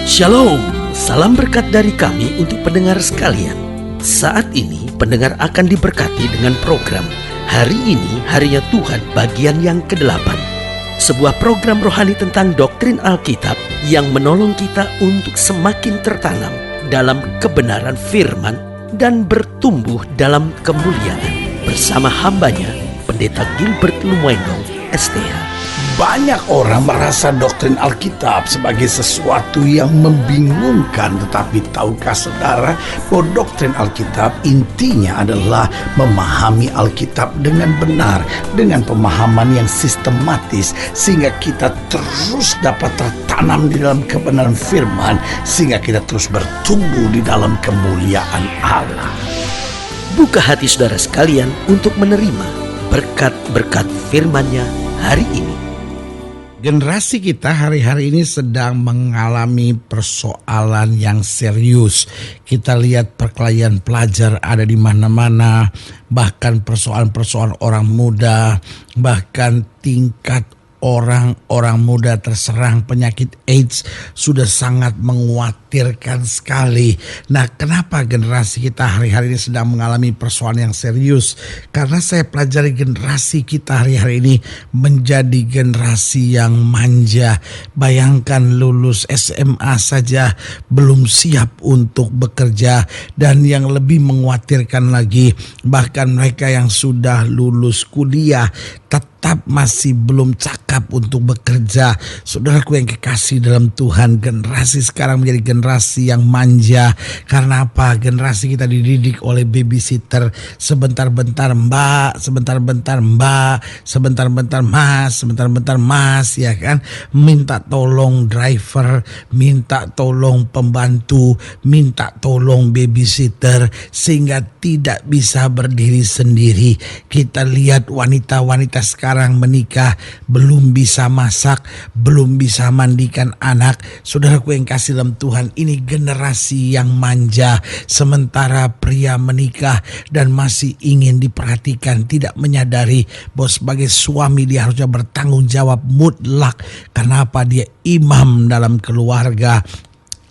Shalom, salam berkat dari kami untuk pendengar sekalian. Saat ini pendengar akan diberkati dengan program Hari Ini Harinya Tuhan bagian yang ke-8. Sebuah program rohani tentang doktrin Alkitab yang menolong kita untuk semakin tertanam dalam kebenaran firman dan bertumbuh dalam kemuliaan. Bersama hambanya, Pendeta Gilbert Lumwendong, STH. Banyak orang merasa doktrin Alkitab sebagai sesuatu yang membingungkan. Tetapi tahukah saudara bahwa doktrin Alkitab intinya adalah memahami Alkitab dengan benar, dengan pemahaman yang sistematis, sehingga kita terus dapat tertanam di dalam kebenaran firman, sehingga kita terus bertumbuh di dalam kemuliaan Allah. Buka hati saudara sekalian untuk menerima berkat-berkat firman-Nya hari ini. Generasi kita hari-hari ini sedang mengalami persoalan yang serius. Kita lihat perkelahian pelajar ada di mana-mana, bahkan persoalan-persoalan orang muda, bahkan tingkat orang-orang muda terserang penyakit AIDS sudah sangat mengkhawatirkan sekali. Nah, kenapa generasi kita hari-hari ini sedang mengalami persoalan yang serius? Karena saya pelajari generasi kita hari-hari ini menjadi generasi yang manja. Bayangkan lulus SMA saja belum siap untuk bekerja, dan yang lebih mengkhawatirkan lagi, bahkan mereka yang sudah lulus kuliah tetap masih belum cakap untuk bekerja. Saudaraku yang kekasih dalam Tuhan, generasi sekarang menjadi generasi yang manja. Karena apa? Generasi kita dididik oleh babysitter. Sebentar-bentar mbak, sebentar-bentar mbak, sebentar-bentar mas, sebentar-bentar mas, ya kan? Minta tolong driver, minta tolong pembantu, minta tolong babysitter, sehingga tidak bisa berdiri sendiri. Kita lihat wanita-wanita sekarang menikah belum bisa masak, belum bisa mandikan anak. Saudaraku yang kasih dalam Tuhan, ini generasi yang manja. Sementara pria menikah dan masih ingin diperhatikan, tidak menyadari bahwa sebagai suami dia harusnya bertanggung jawab mutlak. Kenapa? Dia imam dalam keluarga.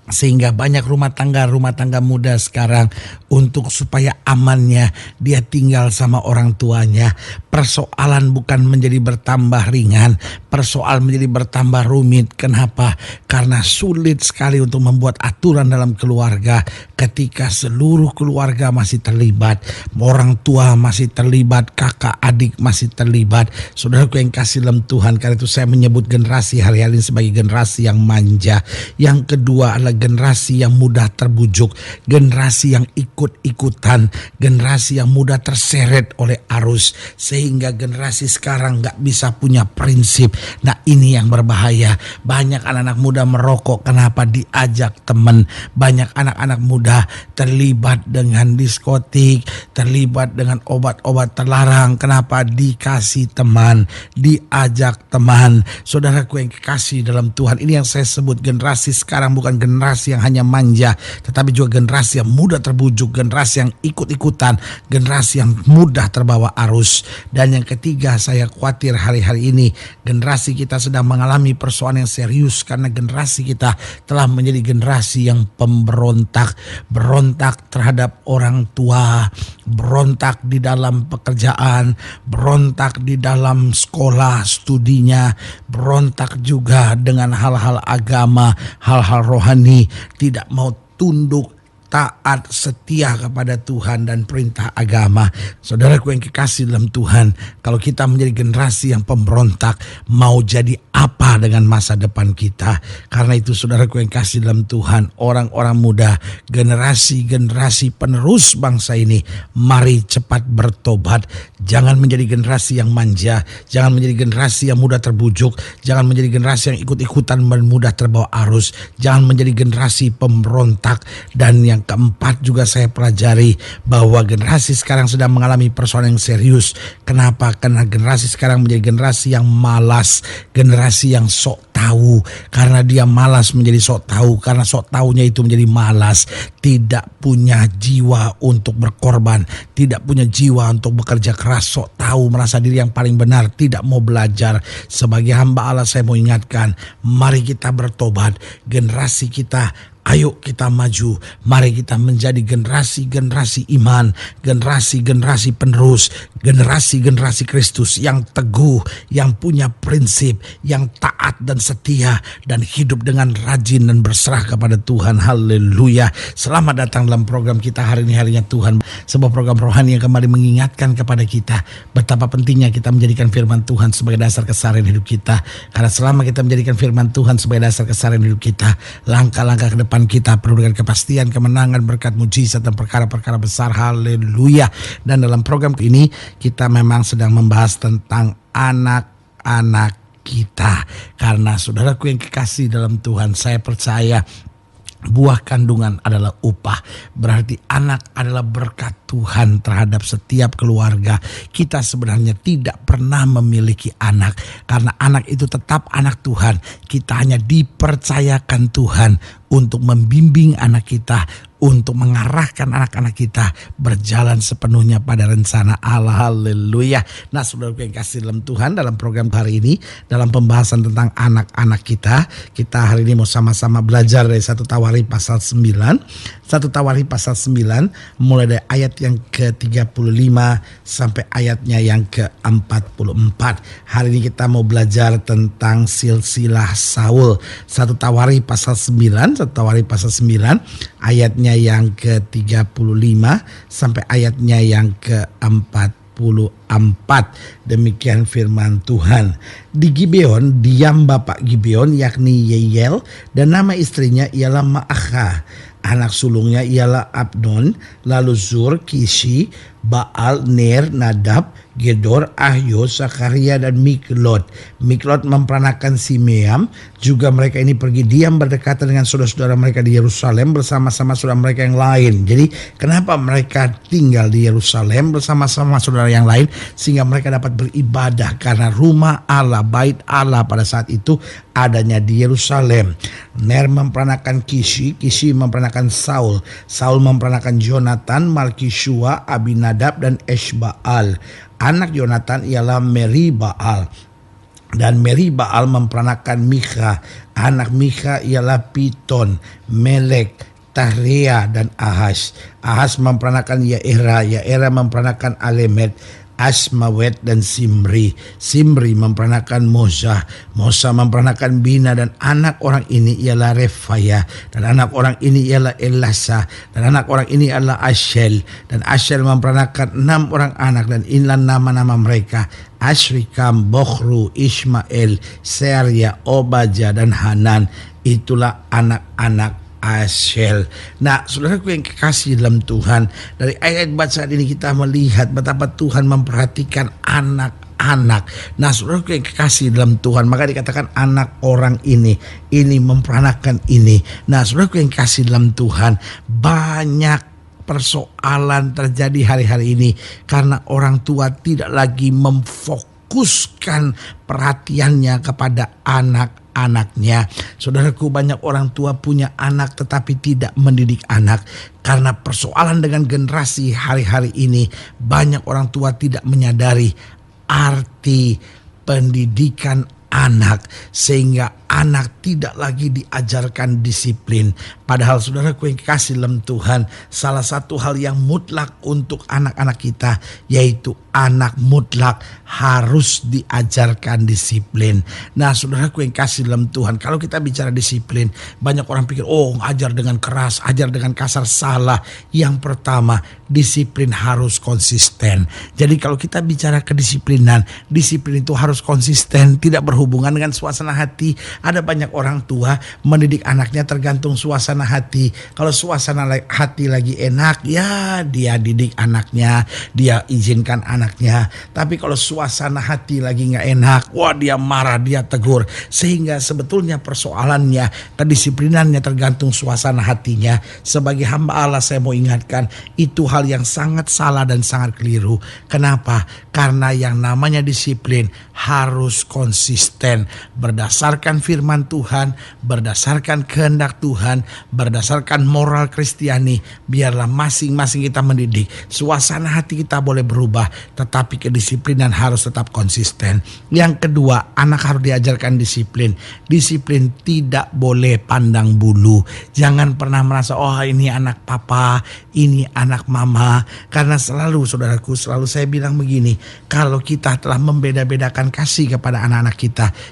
Sehingga banyak rumah tangga muda sekarang untuk supaya amannya dia tinggal sama orang tuanya. Persoalan bukan menjadi bertambah ringan, persoalan menjadi bertambah rumit. Kenapa? Karena sulit sekali untuk membuat aturan dalam keluarga ketika seluruh keluarga masih terlibat, orang tua masih terlibat, kakak adik masih terlibat. Saudaraku yang kasih dalam Tuhan, karena itu saya menyebut generasi hari-hari ini sebagai generasi yang manja. Yang kedua adalah generasi yang mudah terbujuk, generasi yang ikut-ikutan, generasi yang mudah terseret oleh arus, sehingga generasi sekarang gak bisa punya prinsip. Nah, ini yang berbahaya. Banyak anak-anak muda merokok, kenapa? Diajak teman. Banyak anak-anak muda terlibat dengan diskotik, terlibat dengan obat-obat terlarang, kenapa? Dikasih teman, diajak teman. Saudaraku yang kekasih dalam Tuhan, ini yang saya sebut generasi sekarang bukan generasi yang hanya manja, tetapi juga generasi yang mudah terbujuk, generasi yang ikut-ikutan, generasi yang mudah terbawa arus. Dan yang ketiga, saya khawatir hari-hari ini generasi kita sedang mengalami persoalan yang serius, karena generasi kita telah menjadi generasi yang pemberontak. Berontak terhadap orang tua, berontak di dalam pekerjaan, berontak di dalam sekolah studinya, berontak juga dengan hal-hal agama, hal-hal rohani, tidak mau tunduk, taat, setia kepada Tuhan dan perintah agama. Saudaraku yang kekasih dalam Tuhan, kalau kita menjadi generasi yang pemberontak, mau jadi apa dengan masa depan kita? Karena itu saudaraku yang kasih dalam Tuhan, orang-orang muda, generasi-generasi penerus bangsa ini, mari cepat bertobat. Jangan menjadi generasi yang manja, jangan menjadi generasi yang mudah terbujuk, jangan menjadi generasi yang ikut-ikutan dan mudah terbawa arus, jangan menjadi generasi pemberontak. Dan yang yang keempat juga saya pelajari bahwa generasi sekarang sedang mengalami persoalan yang serius. Kenapa? Karena generasi sekarang menjadi generasi yang malas, generasi yang sok tahu. Karena dia malas menjadi sok tahu, karena sok tahunya itu menjadi malas, tidak punya jiwa untuk berkorban, tidak punya jiwa untuk bekerja keras, sok tahu, merasa diri yang paling benar, tidak mau belajar. Sebagai hamba Allah saya mau ingatkan, mari kita bertobat, generasi kita. Ayo kita maju, mari kita menjadi generasi-generasi iman, generasi-generasi penerus, generasi-generasi Kristus yang teguh, yang punya prinsip, yang taat dan setia, dan hidup dengan rajin dan berserah kepada Tuhan. Haleluya. Selamat datang dalam program kita hari ini, Harinya Tuhan. Sebuah program rohani yang kembali mengingatkan kepada kita betapa pentingnya kita menjadikan firman Tuhan sebagai dasar keseharian hidup kita. Karena selama kita menjadikan firman Tuhan sebagai dasar keseharian hidup kita, langkah-langkah ke depan kita penuh dengan kepastian, kemenangan, berkat, mujizat, dan perkara-perkara besar. Haleluya. Dan dalam program ini kita memang sedang membahas tentang anak-anak kita. Karena saudaraku yang kekasih dalam Tuhan, saya percaya buah kandungan adalah upah. Berarti anak adalah berkat Tuhan terhadap setiap keluarga. Kita sebenarnya tidak pernah memiliki anak, karena anak itu tetap anak Tuhan. Kita hanya dipercayakan Tuhan untuk membimbing anak kita, untuk mengarahkan anak-anak kita berjalan sepenuhnya pada rencana Allah. Haleluya. Nah, saudara yang kasih dalam Tuhan, dalam program hari ini, dalam pembahasan tentang anak-anak kita hari ini mau sama-sama belajar dari 1 Tawarikh pasal 9. 1 Tawarikh pasal 9 mulai dari ayat yang ke-35 sampai ayatnya yang ke-44. Hari ini kita mau belajar tentang silsilah Saul. 1 Tawarikh pasal 9, 1 Tawarikh pasal 9 ayatnya yang ke-35 sampai ayatnya yang ke-44. Demikian firman Tuhan. Di Gibeon diam bapak Gibeon yakni Yeyel, dan nama istrinya ialah Ma'akha. Anak sulungnya ialah Abdon, lalu Zur, Kishi, Baal, Ner, Nadab, Gedor, Ahyo, Zakaria, dan Miklot. Miklot memperanakan Simeam. Juga mereka ini pergi diam berdekatan dengan saudara-saudara mereka di Yerusalem bersama-sama saudara mereka yang lain. Jadi kenapa mereka tinggal di Yerusalem bersama-sama saudara yang lain? Sehingga mereka dapat beribadah, karena rumah Allah, bait Allah pada saat itu adanya di Yerusalem. Ner memperanakan Kishi, Kishi memperanakan Saul, Saul memperanakan Jonathan, Malkishua, Abinadab, dan Eshbaal. Anak Jonathan ialah Meri-Baal, dan Meri-Baal memperanakan Mikha. Anak Mikha ialah Piton, Melek, Tahrea, dan Ahas. Ahas memperanakan Yaera, Yaera memperanakan Alemet, Asmawet, dan Simri. Simri memperanakan Moza, Moza memperanakan Bina, dan anak orang ini ialah Refaya, dan anak orang ini ialah Elasa, dan anak orang ini adalah Ashel, dan Ashel memperanakan 6 orang anak, dan inilah nama-nama mereka: Asrikam, Bokhru, Ismael, Seria, Obaja, dan Hanan. Itulah anak-anak Ashel. Nah, saudaraku yang kekasih dalam Tuhan, dari ayat bacaan ini kita melihat betapa Tuhan memperhatikan anak-anak. Nah, saudaraku yang kekasih dalam Tuhan, maka dikatakan anak orang ini memperanakan ini. Nah, saudaraku yang kekasih dalam Tuhan, banyak persoalan terjadi hari-hari ini karena orang tua tidak lagi memfokuskan perhatiannya kepada anak-anaknya. Saudaraku, banyak orang tua punya anak tetapi tidak mendidik anak. Karena persoalan dengan generasi hari-hari ini, banyak orang tua tidak menyadari arti pendidikan anak, sehingga anak tidak lagi diajarkan disiplin. Padahal saudaraku yang kekasih dalam Tuhan, salah satu hal yang mutlak untuk anak-anak kita, yaitu anak mutlak harus diajarkan disiplin. Nah, saudaraku yang kasih dalam Tuhan, kalau kita bicara disiplin, banyak orang pikir, oh, ajar dengan keras, ajar dengan kasar, salah. Yang pertama, disiplin harus konsisten. Jadi kalau kita bicara kedisiplinan, disiplin itu harus konsisten, tidak berhubungan dengan suasana hati. Ada banyak orang tua mendidik anaknya tergantung suasana hati. Kalau suasana hati lagi enak, ya dia didik anaknya, dia izinkan anaknya anaknya. Tapi kalau suasana hati lagi nggak enak, wah dia marah, dia tegur. Sehingga sebetulnya persoalannya, kedisiplinannya tergantung suasana hatinya. Sebagai hamba Allah saya mau ingatkan, itu hal yang sangat salah dan sangat keliru. Kenapa? Karena yang namanya disiplin harus konsisten berdasarkan firman Tuhan, berdasarkan kehendak Tuhan, berdasarkan moral Kristiani. Biarlah masing-masing kita mendidik. Suasana hati kita boleh berubah, tetapi kedisiplinan harus tetap konsisten. Yang kedua, anak harus diajarkan disiplin. Disiplin tidak boleh pandang bulu. Jangan pernah merasa, oh ini anak papa, ini anak mama. Karena selalu, saudaraku, selalu saya bilang begini, kalau kita telah membeda-bedakan kasih kepada anak-anak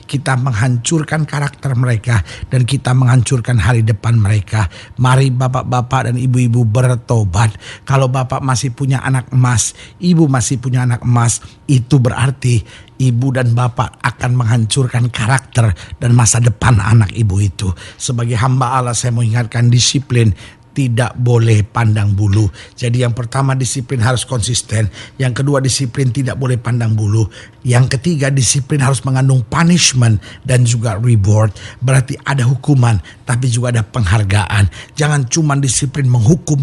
kita menghancurkan karakter mereka dan kita menghancurkan hari depan mereka. Mari bapak-bapak dan ibu-ibu bertobat. Kalau bapak masih punya anak emas, ibu masih punya anak emas, itu berarti ibu dan bapak akan menghancurkan karakter dan masa depan anak ibu itu. Sebagai hamba Allah saya mau ingatkan, disiplin tidak boleh pandang bulu. Jadi yang pertama, disiplin harus konsisten. Yang kedua, disiplin tidak boleh pandang bulu. Yang ketiga, disiplin harus mengandung punishment dan juga reward. Berarti ada hukuman, tapi juga ada penghargaan. Jangan cuma disiplin menghukum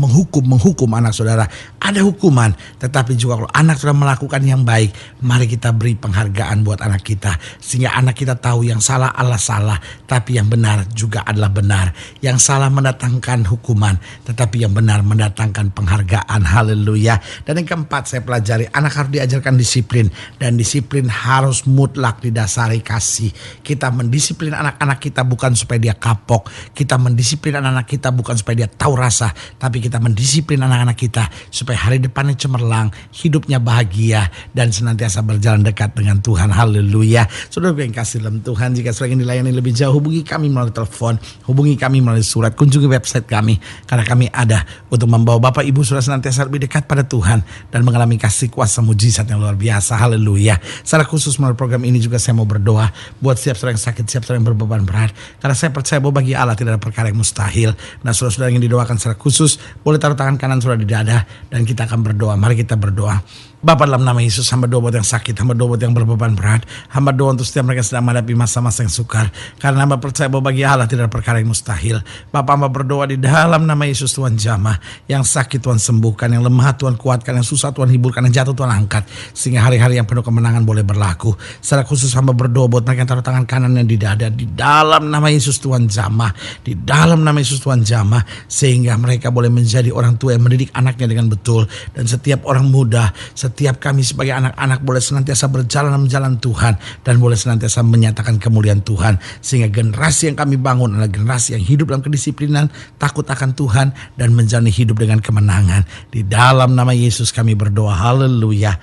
anak saudara. Ada hukuman, tetapi juga kalau anak sudah melakukan yang baik, mari kita beri penghargaan buat anak kita. Sehingga anak kita tahu yang salah adalah salah, tapi yang benar juga adalah benar. Yang salah mendatangkan hukuman, tetapi yang benar mendatangkan penghargaan. Haleluya. Dan yang keempat saya pelajari, anak harus diajarkan disiplin. Dan disiplin harus mutlak didasari kasih. Kita mendisiplin anak-anak kita bukan supaya dia kapok. Kita mendisiplin anak-anak kita bukan supaya dia tahu rasa, tapi kita mendisiplin anak-anak kita supaya hari depannya cemerlang, hidupnya bahagia, dan senantiasa berjalan dekat dengan Tuhan. Haleluya. Saudara yang kasih dalam Tuhan, jika saudara ingin dilayani lebih jauh, hubungi kami melalui telepon, hubungi kami melalui surat, kunjungi website kami. Karena kami ada untuk membawa Bapak Ibu sudah senantiasa lebih dekat pada Tuhan dan mengalami kasih kuasa mujizat yang luar biasa. Haleluya. Secara khusus melalui program ini juga saya mau berdoa buat setiap saudara yang sakit, setiap saudara yang berbeban berat. Karena saya percaya bahwa bagi Allah tidak ada perkara yang mustahil. Nah, saudara-saudara yang didoakan secara khusus, boleh taruh tangan kanan saudara di dada dan kita akan berdoa. Mari kita berdoa. Bapa, dalam nama Yesus, hamba doa buat yang sakit, hamba doa buat yang berbeban berat, hamba doa untuk setiap mereka yang sedang menghadapi masa-masa yang sukar. Karena hamba percaya bahwa bagi Allah tidak ada perkara yang mustahil. Bapa, hamba berdoa di dalam nama Yesus, Tuhan jamah. Yang sakit Tuhan sembuhkan, yang lemah Tuhan kuatkan, yang susah Tuhan hiburkan, yang jatuh Tuhan angkat. Sehingga hari-hari yang penuh kemenangan boleh berlaku. Secara khusus hamba berdoa buat mereka yang taruh tangan kanannya di dada. Di dalam nama Yesus Tuhan jamah. Di dalam nama Yesus Tuhan jamah. Sehingga mereka boleh menjadi orang tua yang mendidik anaknya dengan betul. Dan setiap orang muda, setiap kami sebagai anak-anak boleh senantiasa berjalan dalam jalan Tuhan dan boleh senantiasa menyatakan kemuliaan Tuhan, sehingga generasi yang kami bangun adalah generasi yang hidup dalam kedisiplinan, takut akan Tuhan dan menjalani hidup dengan kemenangan. Di dalam nama Yesus kami berdoa. Haleluya.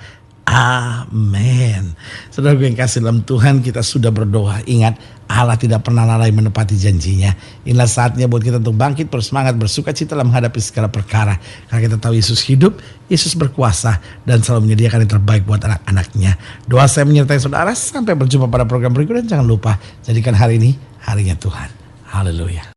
Amin. Saudara yang kasih dalam Tuhan, kita sudah berdoa. Ingat, Allah tidak pernah lalai menepati janjinya. Inilah saatnya buat kita untuk bangkit, bersemangat, bersuka cita dalam menghadapi segala perkara. Karena kita tahu Yesus hidup, Yesus berkuasa, dan selalu menyediakan yang terbaik buat anak-anaknya. Doa saya menyertai saudara. Sampai berjumpa pada program berikutnya. Jangan lupa, jadikan hari ini harinya Tuhan. Haleluya.